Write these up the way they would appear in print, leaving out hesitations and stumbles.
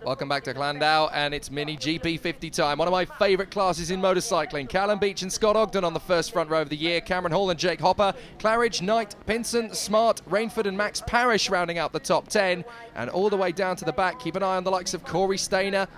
Welcome back to Llandow, and it's MiniGP50 time. One of my favourite classes in motorcycling. Callum Beach and Scott Ogden on the first front row of the year. Cameron Hall and Jake Hopper. Claridge, Knight, Pinson, Smart, Rainford and Max Parrish rounding out the top 10. And all the way down to the back, keep an eye on the likes of Corey Stainer,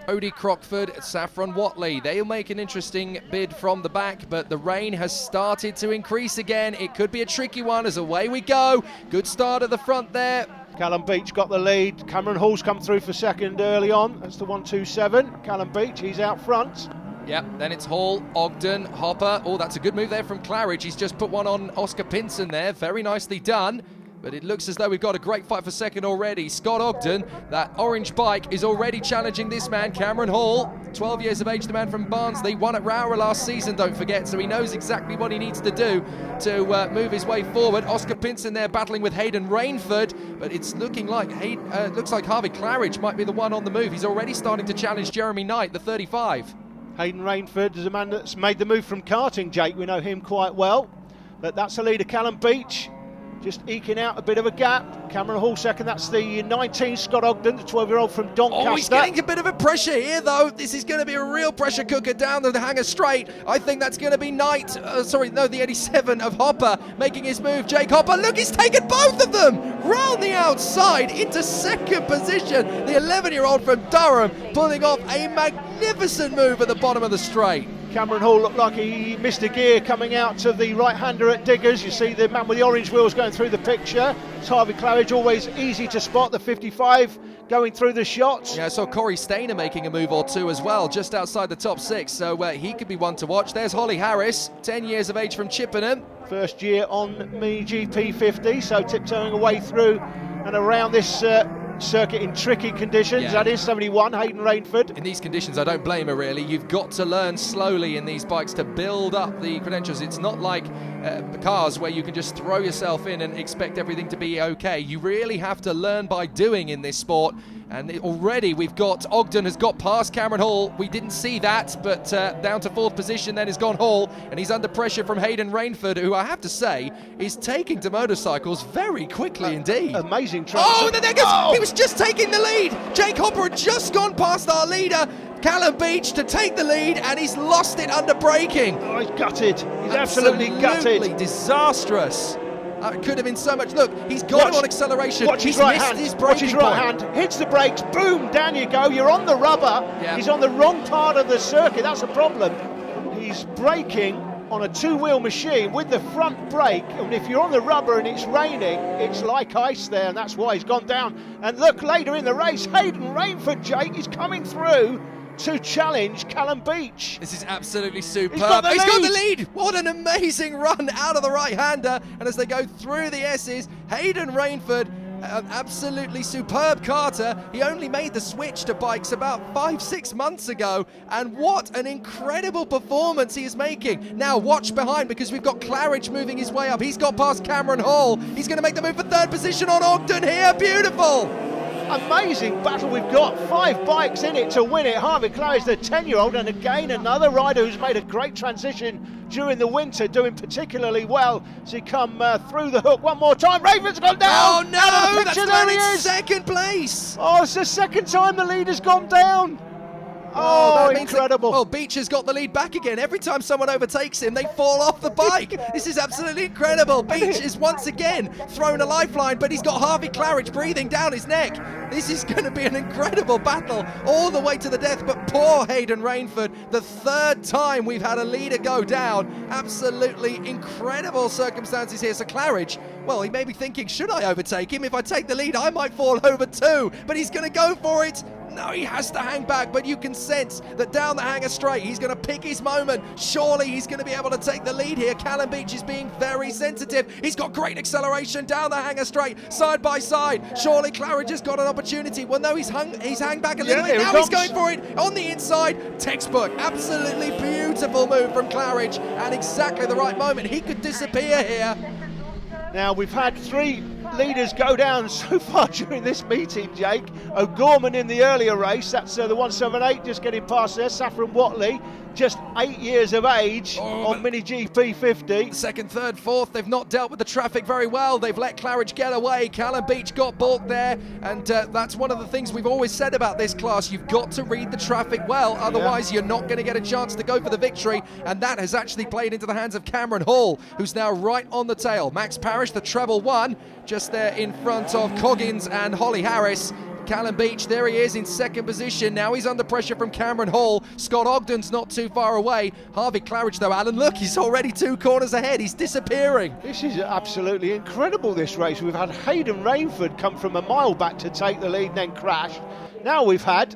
Odie Crockford, Saffron Watley. They'll make an interesting bid from the back, but the rain has started to increase again. It could be a tricky one as away we go. Good start at the front there. Callum Beach got the lead. Cameron Hall's come through for second early on. That's the 127. Callum Beach, he's out front. Yep, then it's Hall, Ogden, Hopper. Oh, that's a good move there from Claridge. He's just put one on Oscar Pinson there. Very nicely done. But it looks as though we've got a great fight for second already. Scott Ogden, that orange bike, is already challenging this man, Cameron Hall. 12 years of age, the man from Barnsley. Won at Rowra last season, don't forget, so he knows exactly what he needs to do to move his way forward. Oscar Pinson there battling with Hayden Rainford, but it's looking like looks like Harvey Claridge might be the one on the move. He's already starting to challenge Jeremy Knight, the 35. Hayden Rainford is a man that's made the move from karting, Jake. We know him quite well. But that's the leader, Callum Beach. Just eking out a bit of a gap. Cameron Hall second, that's the 19, Scott Ogden, the 12-year-old from Doncaster. Oh, he's getting a bit of a pressure here, though. This is going to be a real pressure cooker down the hanger straight. I think that's going to be Knight, the 87 of Hopper making his move. Jake Hopper, look, he's taken both of them round the outside into second position. The 11-year-old from Durham pulling off a magnificent move at the bottom of the straight. Cameron Hall looked like he missed a gear coming out to the right-hander at Diggers. You see the man with the orange wheels going through the picture. It's Harvey Claridge, always easy to spot, the 55 going through the shots. Yeah, I saw Corey Stainer making a move or two as well, just outside the top 6, so he could be one to watch. There's Holly Harris, 10 years of age from Chippenham. First year on MiniGP50, so tiptoeing away through and around this circuit in tricky conditions. Yeah. That is 71, Hayden Rainford. In these conditions, I don't blame her really. You've got to learn slowly in these bikes to build up the credentials. It's not like cars where you can just throw yourself in and expect everything to be okay. You really have to learn by doing in this sport. And already we've got Ogden has got past Cameron Hall. We didn't see that, but down to 4th position then has gone Hall, and he's under pressure from Hayden Rainford, who I have to say is taking to motorcycles very quickly indeed. Amazing try. Oh, there goes. Oh! He was just taking the lead. Jake Hopper had just gone past our leader, Callum Beach, to take the lead, and he's lost it under braking. Oh, he's gutted. He's absolutely gutted. Absolutely disastrous. It could have been so much. Look, he's got him on acceleration. He's missed his braking point. Watch his right hand. Hits the brakes. Boom, down you go. You're on the rubber. Yeah. He's on the wrong part of the circuit. That's a problem. He's braking on a two-wheel machine with the front brake. And if you're on the rubber and it's raining, it's like ice there, and that's why he's gone down. And look, later in the race, Hayden Rainford, Jake, is coming through to challenge Callum Beach. This is absolutely superb. He's got the lead. What an amazing run out of the right-hander. And as they go through the S's, Hayden Rainford, an absolutely superb karter. He only made the switch to bikes about 5-6 months ago, and what an incredible performance he is making. Now watch behind, because we've got Claridge moving his way up. He's got past Cameron Hall. He's going to make the move for 3rd position on Ogden here. Beautiful. Amazing battle we've got. 5 bikes in it to win it. Harvey Claridge, the 10-year-old, and again another rider who's made a great transition during the winter, doing particularly well as he come through the hook one more time. Raven's gone down. Oh no, that's there he is. 2nd place. Oh, it's the 2nd time the leader's gone down. Oh, incredible. Well, Beach has got the lead back again. Every time someone overtakes him, they fall off the bike. This is absolutely incredible. Beach is once again thrown a lifeline, but he's got Harvey Claridge breathing down his neck. This is going to be an incredible battle all the way to the death, but poor Hayden Rainford, the 3rd time we've had a leader go down. Absolutely incredible circumstances here. So Claridge, well, he may be thinking, should I overtake him? If I take the lead, I might fall over too, but he's going to go for it. No, he has to hang back, but you can sense that down the hanger straight, he's going to pick his moment. Surely he's going to be able to take the lead here. Callum Beach is being very sensitive. He's got great acceleration down the hanger straight, side by side. Surely Claridge has got an opportunity. Well, no, he's hung back a little bit. Now he's going for it on the inside. Textbook. Absolutely beautiful move from Claridge, and exactly the right moment. He could disappear here. Now we've had 3 leaders go down so far during this meeting, Jake. O'Gorman in the earlier race, that's the 178 just getting past there. Saffron Watley, just 8 years of age on MiniGP50. Second, third, fourth, they've not dealt with the traffic very well. They've let Claridge get away. Callum Beach got balked there, and that's one of the things we've always said about this class. You've got to read the traffic well, otherwise you're not going to get a chance to go for the victory, and that has actually played into the hands of Cameron Hall, who's now right on the tail. Max Parrish, the treble one, just there in front of Coggins and Holly Harris. Callum Beach, there he is in second position. Now he's under pressure from Cameron Hall. Scott Ogden's not too far away. Harvey Claridge though, Alan, look, he's already 2 corners ahead. He's disappearing. This is absolutely incredible, this race. We've had Hayden Rainford come from a mile back to take the lead and then crash. Now we've had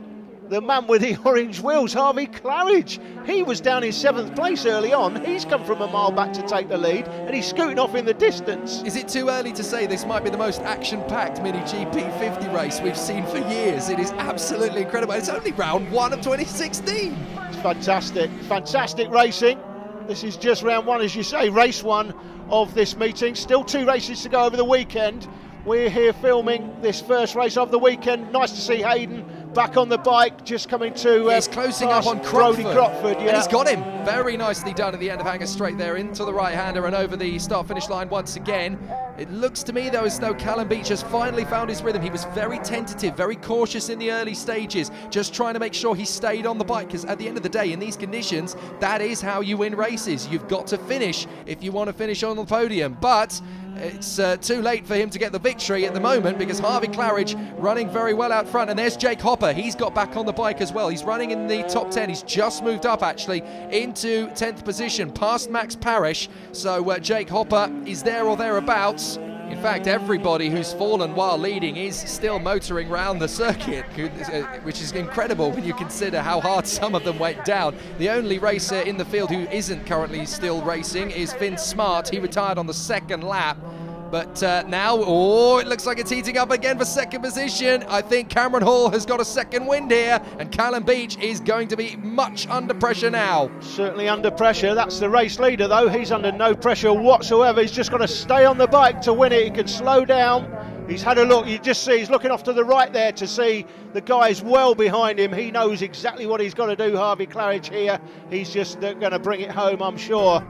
the man with the orange wheels, Harvey Claridge. He was down in 7th place early on. He's come from a mile back to take the lead, and he's scooting off in the distance. Is it too early to say this might be the most action-packed MiniGP50 race we've seen for years? It is absolutely incredible. It's only round 1 of 2016. It's fantastic, fantastic racing. This is just round 1, as you say, race 1 of this meeting. Still 2 races to go over the weekend. We're here filming this first race of the weekend. Nice to see Hayden back on the bike, just coming to he's closing up on Brodie Crockford, and he's got him very nicely done at the end of Hanger Straight there into the right-hander and over the start-finish line once again. It looks to me though as though Callum Beach has finally found his rhythm. He was very tentative, very cautious in the early stages, just trying to make sure he stayed on the bike, because at the end of the day, in these conditions, that is how you win races. You've got to finish if you want to finish on the podium, but it's too late for him to get the victory at the moment, because Harvey Claridge running very well out front, and there's Jake Hopper. He's got back on the bike as well. He's running in the top 10. He's just moved up actually into 10th position past Max Parrish, so Jake Hopper is there or thereabouts. In fact, everybody who's fallen while leading is still motoring around the circuit, which is incredible when you consider how hard some of them went down. The only racer in the field who isn't currently still racing is Finn Smart. He retired on the 2nd lap. But now, it looks like it's heating up again for second position. I think Cameron Hall has got a second wind here, and Callum Beach is going to be much under pressure now. Certainly under pressure. That's the race leader, though. He's under no pressure whatsoever. He's just got to stay on the bike to win it. He can slow down. He's had a look. You just see he's looking off to the right there to see the guys well behind him. He knows exactly what he's got to do, Harvey Claridge here. He's just going to bring it home, I'm sure.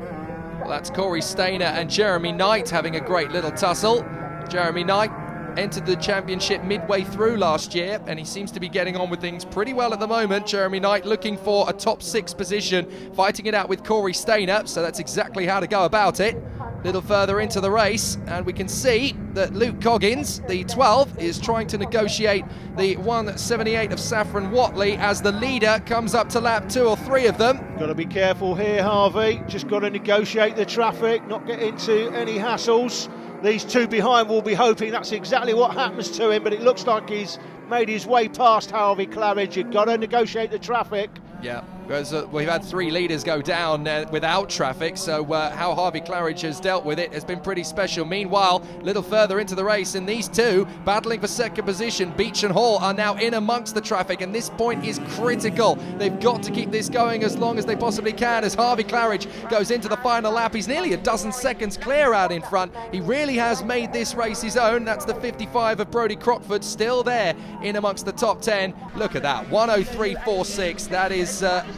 Well, that's Corey Stainer and Jeremy Knight having a great little tussle. Jeremy Knight entered the championship midway through last year, and he seems to be getting on with things pretty well at the moment. Jeremy Knight looking for a top 6 position, fighting it out with Corey Stainer, so that's exactly how to go about it. A little further into the race, and we can see that Luke Coggins, the 12, is trying to negotiate the 178 of Saffron Watley as the leader comes up to lap 2 or 3 of them. Got to be careful here, Harvey. Just got to negotiate the traffic, not get into any hassles. These 2 behind will be hoping that's exactly what happens to him, but it looks like he's made his way past Harvey Claridge. You've got to negotiate the traffic. Yeah, because we've had 3 leaders go down without traffic, so how Harvey Claridge has dealt with it has been pretty special. Meanwhile, a little further into the race, and these 2 battling for second position, Beach and Hall, are now in amongst the traffic, and this point is critical. They've got to keep this going as long as they possibly can as Harvey Claridge goes into the final lap. He's nearly a dozen seconds clear out in front. He really has made this race his own. That's the 55 of Brodie Crockford, still there in amongst the top 10. Look at that, 1:03.46. That is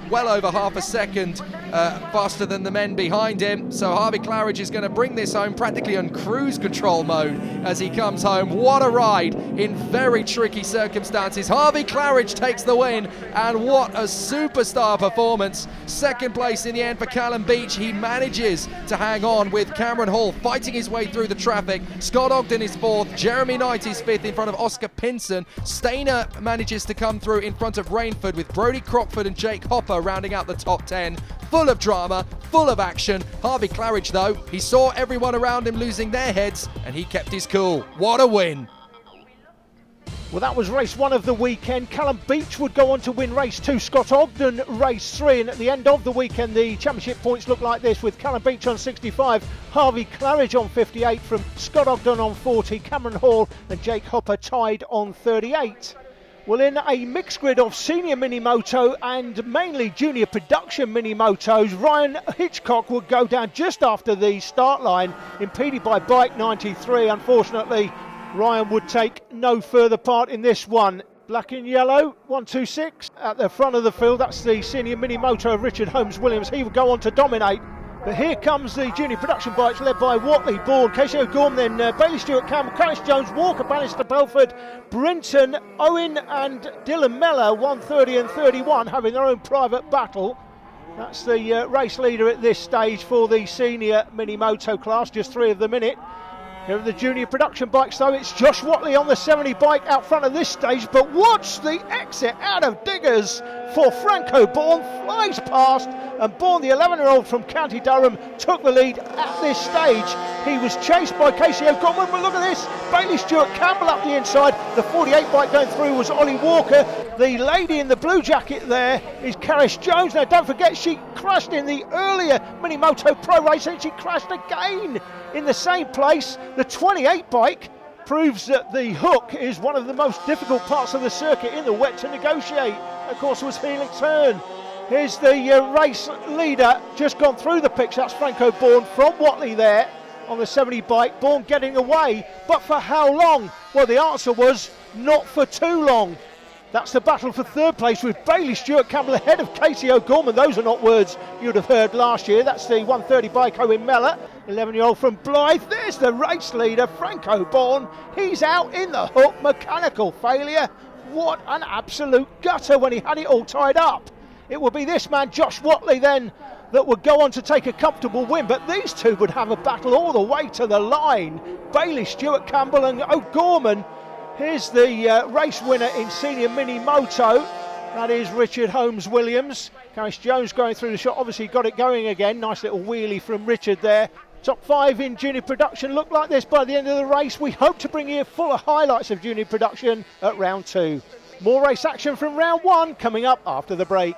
well over half a second faster than the men behind him. So Harvey Claridge is going to bring this home practically on cruise control mode as he comes home. What a ride in very tricky circumstances. Harvey Claridge takes the win, and what a superstar performance. Second place in the end for Callum Beach. He manages to hang on with Cameron Hall fighting his way through the traffic. Scott Ogden is 4th. Jeremy Knight is 5th in front of Oscar Pinson. Stainer manages to come through in front of Rainford, with Brodie Crockford and Jake Hopper rounding out the top 10. Full of drama, full of action. Harvey Claridge, though, he saw everyone around him losing their heads, and he kept his cool. What a win. Well, that was race 1 of the weekend. Callum Beach would go on to win race 2. Scott Ogden race 3. And at the end of the weekend, the championship points look like this, with Callum Beach on 65, Harvey Claridge on 58 from Scott Ogden on 40, Cameron Hall and Jake Hopper tied on 38. Well, in a mixed grid of senior Minimoto and mainly junior production Minimotos, Ryan Hitchcock would go down just after the start line, impeded by bike 93. Unfortunately, Ryan would take no further part in this one. Black and yellow, 126 at the front of the field. That's the senior Minimoto of Richard Holmes Williams. He would go on to dominate. But here comes the junior production bikes led by Watley, Bourne, Casey O'Gorman, then Bailey Stewart, Campbell, Curtis Jones, Walker, Bannister, Belford, Brinton, Owen and Dylan Mellor, 130 and 31, having their own private battle. That's the race leader at this stage for the senior Minimoto class, just 3 of them in it. Here are the junior production bikes though. It's Josh Watley on the 70 bike out front of this stage, but watch the exit out of Diggers for Franco Bourne, flies past, and Bourne, the 11-year-old from County Durham, took the lead at this stage. He was chased by Casey O'Gorman, but look at this, Bailey Stewart Campbell up the inside. The 48 bike going through was Ollie Walker. The lady in the blue jacket there is Karis Jones. Now don't forget, she crashed in the earlier Minimoto Pro race and she crashed again in the same place. The 28 bike proves that the hook is one of the most difficult parts of the circuit in the wet to negotiate. Of course, it was Helix Turn. Here's the race leader, just gone through the pitch. That's Franco Bourne from Watley there on the 70 bike. Bourne getting away, but for how long? Well, the answer was not for too long. That's the battle for third place with Bailey Stewart Campbell ahead of Casey O'Gorman. Those are not words you'd have heard last year. That's the 130 bike Owen Mellor, 11-year-old from Blythe. There's the race leader, Franco Bourne. He's out in the hook, mechanical failure. What an absolute gutter when he had it all tied up. It will be this man, Josh Watley, then, that would go on to take a comfortable win, but these two would have a battle all the way to the line. Bailey Stewart Campbell and O'Gorman. Here's the race winner in senior Minimoto. That is Richard Holmes Williams. Karis Jones going through the shot, obviously got it going again. Nice little wheelie from Richard there. Top 5 in junior production look like this by the end of the race. We hope to bring you fuller highlights of junior production at round 2. More race action from round 1 coming up after the break.